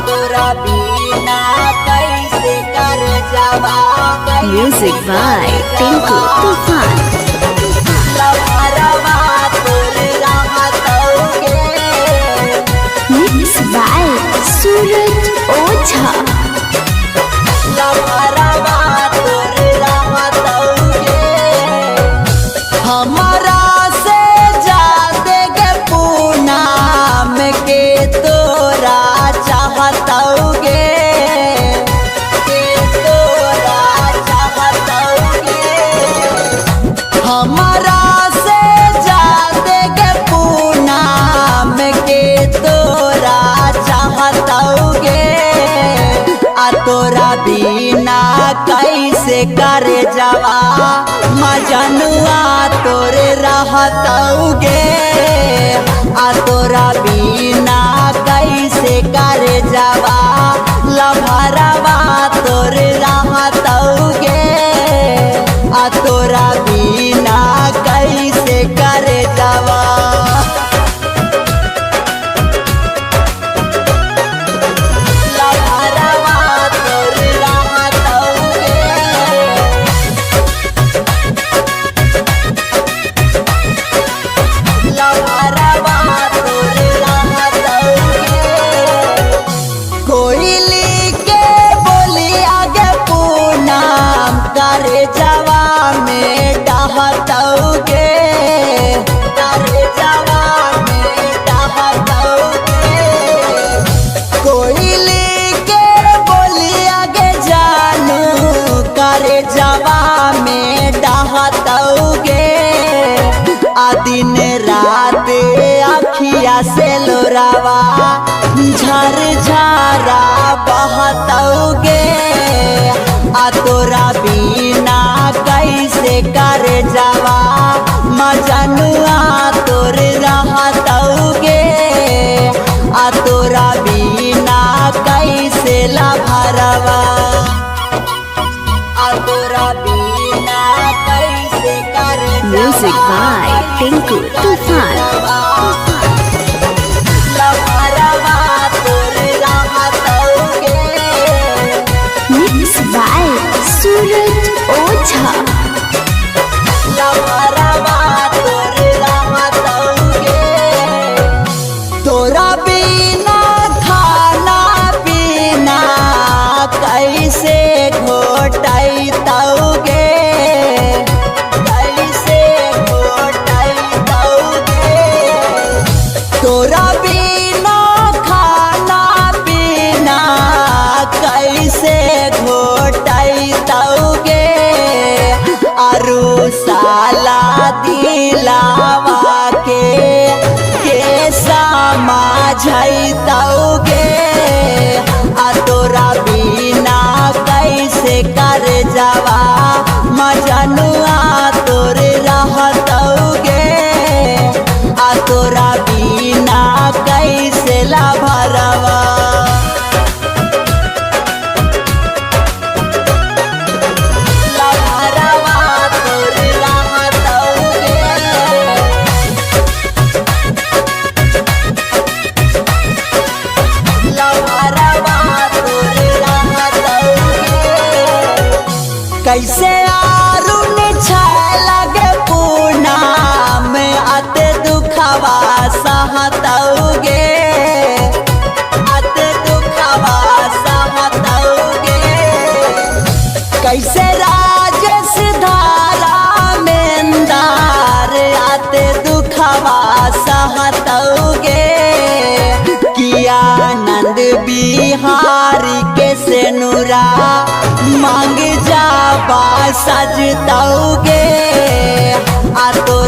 तोरा बिना कैसे कर जावा। Music by Tinku Tufan. लहरवा तोर रहतौगे। Mix by Suraj Oza. लहरवा तोर रहतौगे। हमारा से जाते के पूनम के तोरा चाहतौगे। के तोरा चाहतौगे। हमारा से जाते के पूनम के तोरा चाहतौगे। तोरा बिना कैसे कर जावा। मजनुआ तोर रहतौगे। तोरा बिना कैसे कर जावा। लभरवा तोर रहतौगे। तोरा बिना कैसे कर जावा। लभरवा तोर रहतौगे। लभरवा तोर रहतौगे। कोयली के बोली आगे पूनम करे जवा में डहतौगे। करे जवा में डहतौगे। कोयली के बोली आगे जानू करे जवा में डहतौगे। दिन रात अखिया से लोरावा झर झरा बहतौगे। तोरा बिना कैसे कर जावा। मजनुआ तोर रहतौगे। तोरा बिना कैसे लभरवा। तोरा बिना कैसे कर Music by Tinku Tufan. लभरवा तोर रहतौगे। Mix by Suraj Oza. लभरवा तोर रहतौगे। तोरा बिना खाना पीना कैसे घोटैतौगे। कैसे घोटैतौगे। तोरा बिना खाना पीना कैसे घोटैतौगे। साला दिलावा के समझैतौगे। तोरा बिना कैसे कर जावा। मजनुआ तोर रहतौगे। तोरा बिना कैसे लभरवा। लभरवा तोर रहतौगे। लभरवा तोर रहतौगे। कैसे आरुन लगे पूनम अते दुखवा सहतौगे। अते दुखवा सहतौगे। कैसे राजेश धारा मेंदार अते दुखवा सहतौगे। किया आनंद बिहारी के सेनुरा मांग जावा सजतौगे। तो